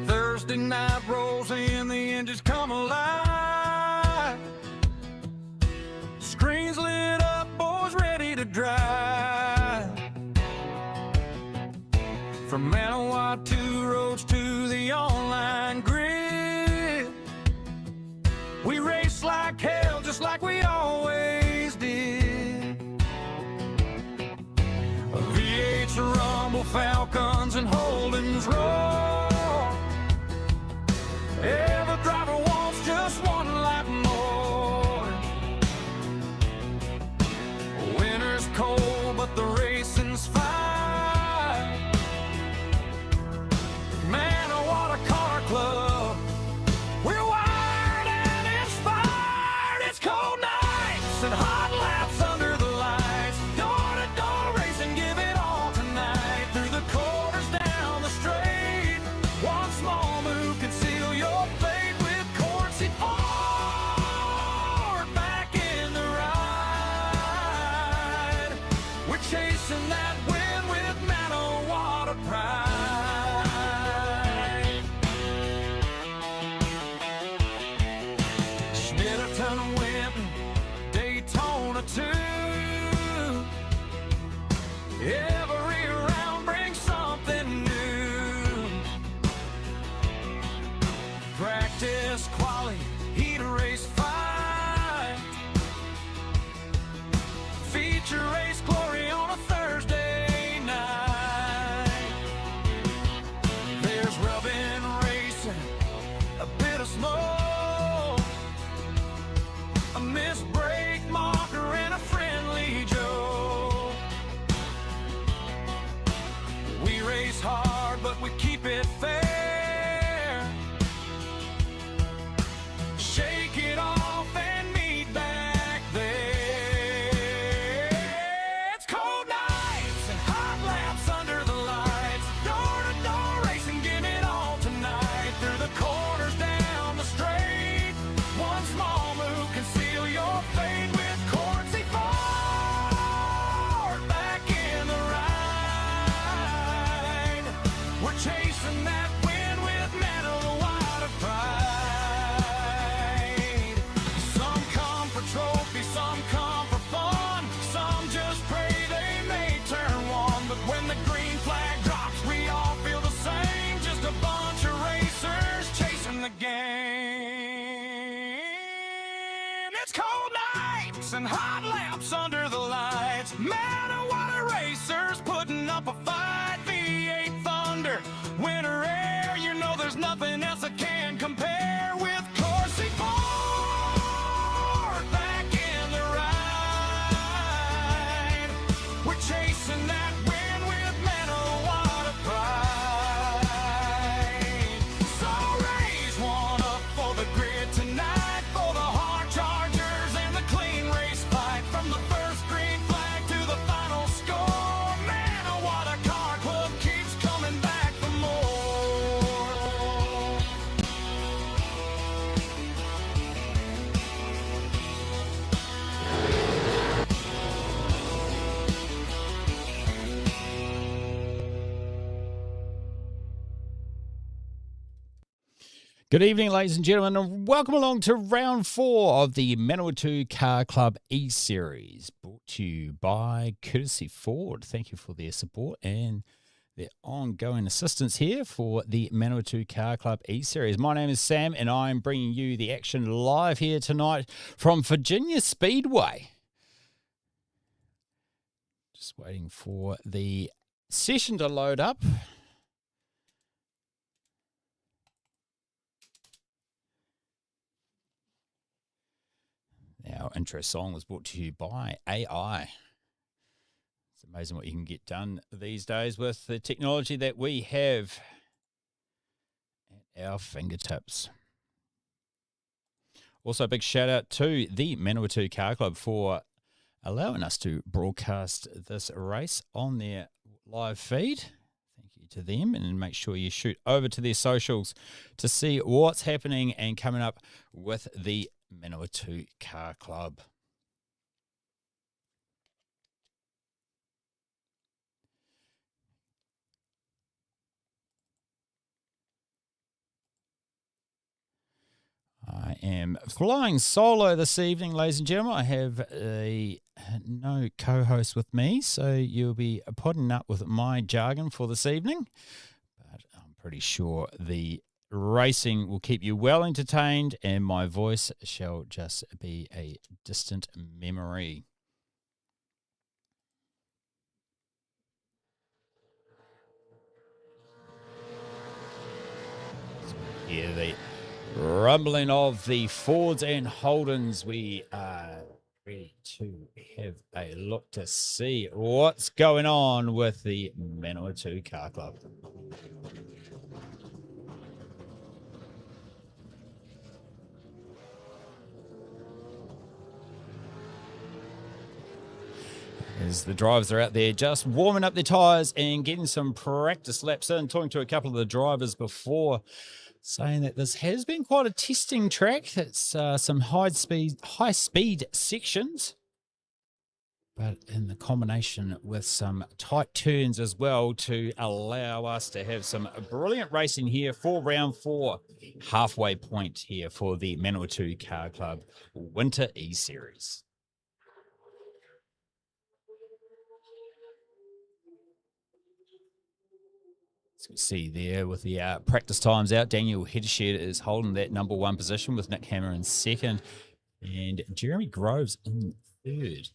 Thursday night rolls in, the engines come alive. Screens lit up, boys ready to drive. From Manawatu roads to the online grid, we race like hell, just like we always did. A V8's rumble, Falcons and Holdens roll. Every driver wants just one lap more. Winter's cold, but the racing's fine. Manawatu Car Club, we're wired and inspired. It's cold nights and hot laps under the lights. Door-to-door racing, give it all tonight. Through the corners, down the straight. One small move can seal your fate with courtesy forward, back in the ride. We're chasing that win with Manawatu pride. Schnitterton went Daytona too. Every round brings something new. Practice, quality, heat race, fight. Feature race glory on a Thursday night. There's rubbing, racing, a bit of smoke, a missed brake marker and a friendly joke. We race hard, but we keep it fair. Shake it off and meet back there. It's cold nights and hot laps under the lights. Door-to-door racing, give it all tonight. Through the corners, down the straight. One small move can seal your fate with courtesy forward, back in the ride. We're chasing that win with Manawatu pride. Some come for trophies, some come for fun. Some just pray they may turn one. But when the green flag drops, we all feel the same. Just a bunch of racers chasing the game. It's cold nights and hot laps under the lights. Manawatu racers putting up a fight. V8 thunder, winter air, you know there's nothing else that can compare with Corsi forward, back in the ride. We're chasing that win with Manawatu pride. So raise one up for the grid tonight, for the hard chargers and the clean race fight. From the first green flag to the final score, Manawatu Car Club keeps coming back for more. Good evening, ladies and gentlemen, and welcome along to round 4 of the Manawatu Car Club E-Series, brought to you by Courtesy Ford. Thank you for their support and their ongoing assistance here for the Manawatu Car Club E-Series. My name is Sam, and I'm bringing you the action live here tonight from Virginia Speedway. Just waiting for the session to load up. Our intro song was brought to you by AI. It's amazing what you can get done these days with the technology that we have at our fingertips. Also, a big shout out to the Manawatu Car Club for allowing us to broadcast this race on their live feed. Thank you to them, and make sure you shoot over to their socials to see what's happening and coming up with the Manawatu Car Club. am flying solo this evening, ladies and gentlemen. I have no co-host with me, so you'll be putting up with my jargon for this evening. But I'm pretty sure the racing will keep you well entertained, and my voice shall just be a distant memory. Yeah, the rumbling of the Fords and Holdens. We are ready to have a look to see what's going on with the Manawatu Car Club. As the drivers are out there just warming up their tyres and getting some practice laps in, talking to a couple of the drivers before, saying that this has been quite a testing track. It's some high speed sections, but in the combination with some tight turns as well to allow us to have some brilliant racing here for round 4, halfway point here for the Manawatu Car Club Winter E-Series. As we see there with the practice times out, Daniel Hedgeshed is holding that number 1 position with Nick Hammer in second and Jeremy Groves in third.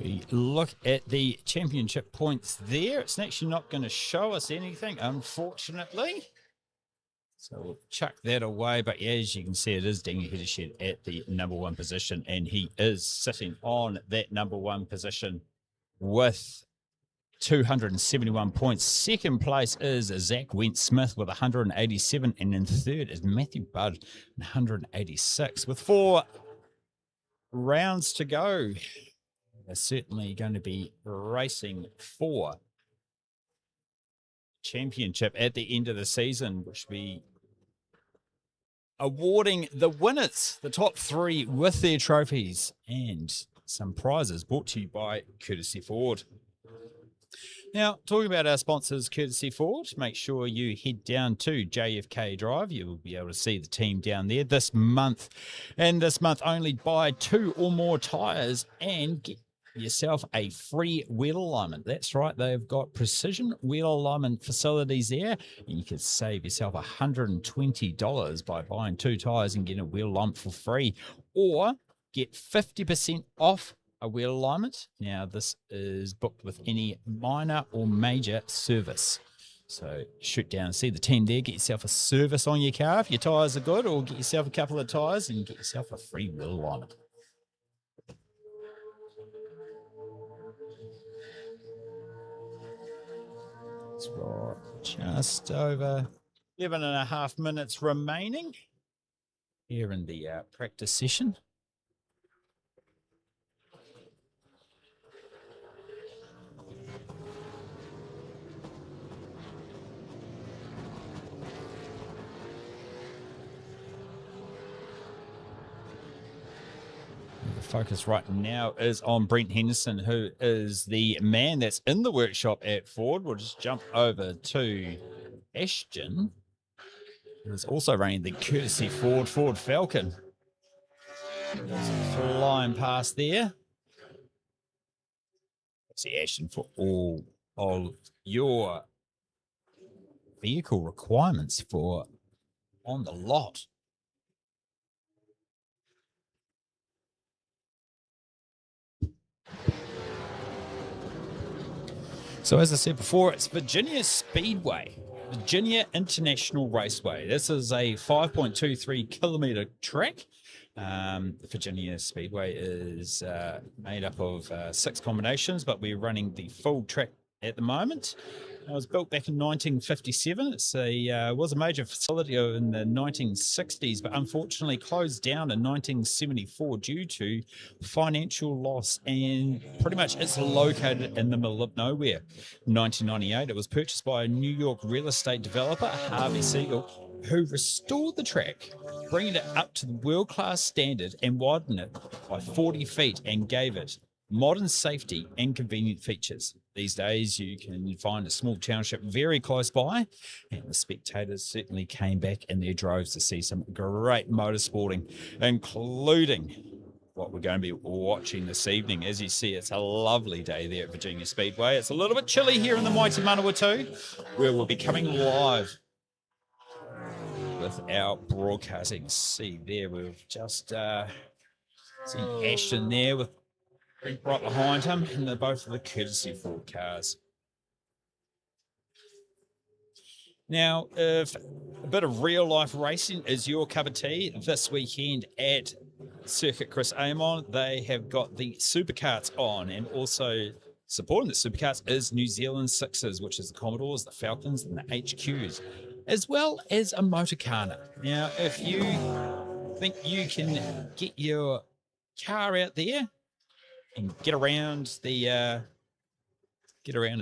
We look at the championship points there. It's actually not going to show us anything, unfortunately. So we'll chuck that away. But as you can see, it is Daniel Hedgeshed at the number 1 position, and he is sitting on that number 1 position with 271 points. Second place is Zach Wentz-Smith with 187, and in third is Matthew Budd, 186. With 4 rounds to go, they're certainly going to be racing for championship at the end of the season, which will be awarding the winners, the top 3, with their trophies and some prizes brought to you by Courtesy Ford. Now, talking about our sponsors, Courtesy Ford, make sure you head down to JFK Drive. You will be able to see the team down there this month. And this month only, buy 2 or more tyres and get yourself a free wheel alignment. That's right, they've got precision wheel alignment facilities there, and you can save yourself $120 by buying 2 tyres and getting a wheel alignment for free, or get 50% off a wheel alignment. Now, this is booked with any minor or major service. So shoot down and see the team there, get yourself a service on your car if your tyres are good, or get yourself a couple of tyres and get yourself a free wheel alignment. So just over 11.5 minutes remaining here in the practice session. The focus right now is on Brent Henderson, who is the man that's in the workshop at Ford. We'll just jump over to Ashton, who's also running the Courtesy Ford Falcon. Flying past there. See Ashton for all of your vehicle requirements for on the lot. So as I said before, it's Virginia Speedway, Virginia International Raceway. This is a 5.23 kilometer track. Virginia Speedway is made up of 6 combinations, but we're running the full track at the moment. It was built back in 1957. It was a major facility in the 1960s, but unfortunately closed down in 1974 due to financial loss. And pretty much it's located in the middle of nowhere. In 1998, it was purchased by a New York real estate developer, Harvey Siegel, who restored the track, bringing it up to the world-class standard and widened it by 40 feet and gave it modern safety and convenient features. These days, you can find a small township very close by, and the spectators certainly came back in their droves to see some great motorsporting, including what we're going to be watching this evening. As you see, it's a lovely day there at Virginia Speedway. It's a little bit chilly here in the mighty Manawatu, where we'll be coming live with our broadcasting. See there, we've just seen Ashton there with right behind him, and they're both of the courtesy Ford cars. Now, if a bit of real life racing is your cup of tea, this weekend at Circuit Chris Amon, they have got the supercarts on, and also supporting the supercarts is New Zealand Sixes, which is the Commodores, the Falcons, and the HQs, as well as a Motorcana. Now, if you think you can get your car out there and get around a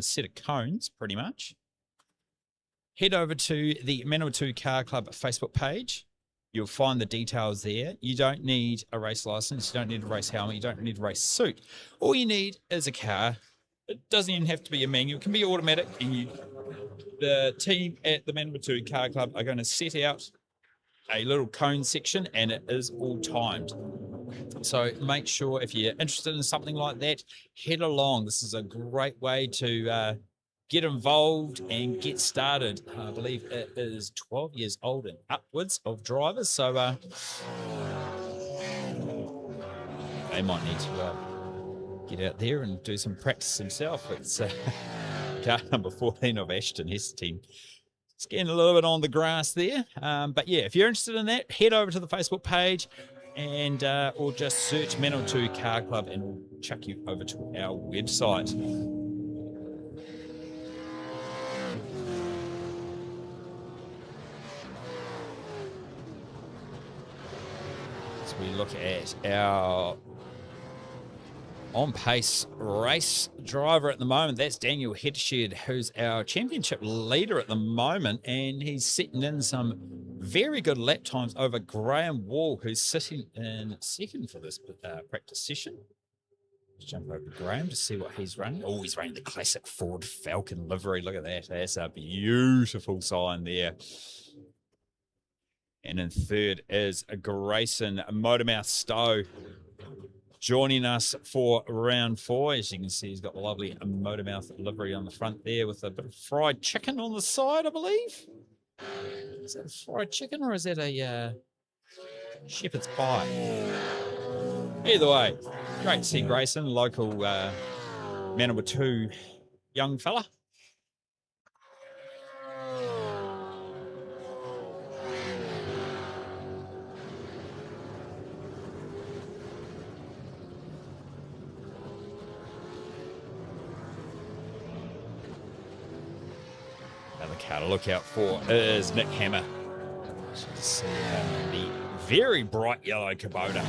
set of cones, pretty much, head over to the Manawatu Car Club Facebook page. You'll find the details there. You don't need a race license. You don't need a race helmet. You don't need a race suit. All you need is a car. It doesn't even have to be a manual. It can be automatic. And the team at the Manawatu Car Club are going to set out a little cone section, and it is all timed. So make sure if you're interested in something like that, head along. This is a great way to get involved and get started. I believe it is 12 years old and upwards of drivers. So they might need to get out there and do some practice himself. It's car number 14 of Ashton, his team. It's getting a little bit on the grass there. But yeah, if you're interested in that, head over to the Facebook page and or just search Manawatu Car Club and we'll chuck you over to our website. So we look at our on-pace race driver at the moment. That's Daniel Hedgeshed, who's our championship leader at the moment, and he's sitting in some very good lap times over Graham Wall, who's sitting in second for this practice session. Let's jump over to Graham to see what he's running. Oh, he's running the classic Ford Falcon livery. Look at that. That's a beautiful sign there. And in third is Grayson Motormouth Stowe, joining us for round 4. As you can see, he's got the lovely Motormouth livery on the front there with a bit of fried chicken on the side, I believe. Is that a fried chicken or is that a shepherd's pie? Either way, great to see Grayson, local Manawatu young fella. Another car to look out for is Nick Hammer. See the very bright yellow Kubota.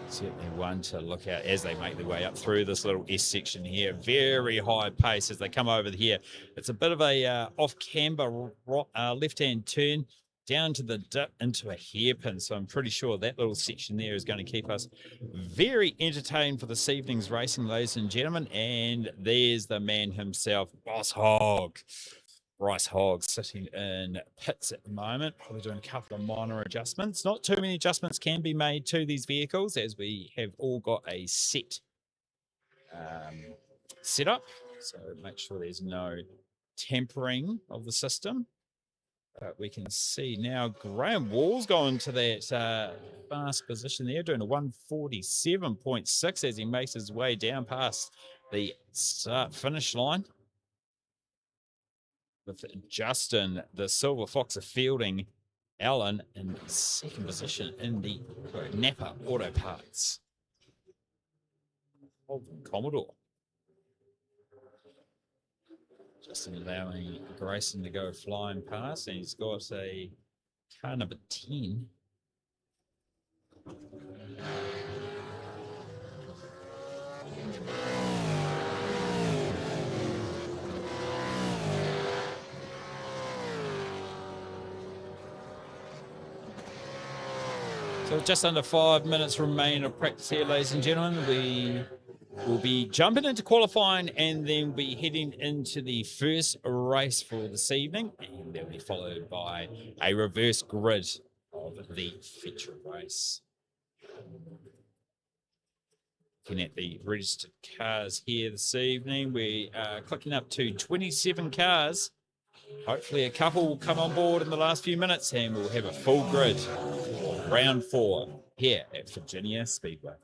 Certainly one to look out as they make their way up through this little S section here. Very high pace as they come over here. It's a bit of a off-camber left-hand turn down to the dip into a hairpin. So I'm pretty sure that little section there is going to keep us very entertained for this evening's racing, ladies and gentlemen. And there's the man himself, Boss Hogg. Bryce Hogg sitting in pits at the moment, probably doing a couple of minor adjustments. Not too many adjustments can be made to these vehicles as we have all got a set setup. So make sure there's no tempering of the system. But we can see now Graham Wall's gone to that fast position there, doing a 147.6 as he makes his way down past the finish line. With Justin, the Silver Fox of Fielding, Allen in second position in the Napa Auto Parts. Commodore. Just allowing Grayson to go flying past, and he's got a car number 10. So just under 5 minutes remain of practice here, ladies and gentlemen. We will be jumping into qualifying and then be heading into the first race for this evening, and they'll be followed by a reverse grid of the feature race. Looking at the registered cars here this evening, we are clicking up to 27 cars. Hopefully a couple will come on board in the last few minutes and we'll have a full grid. Round 4 here at Virginia Speedway.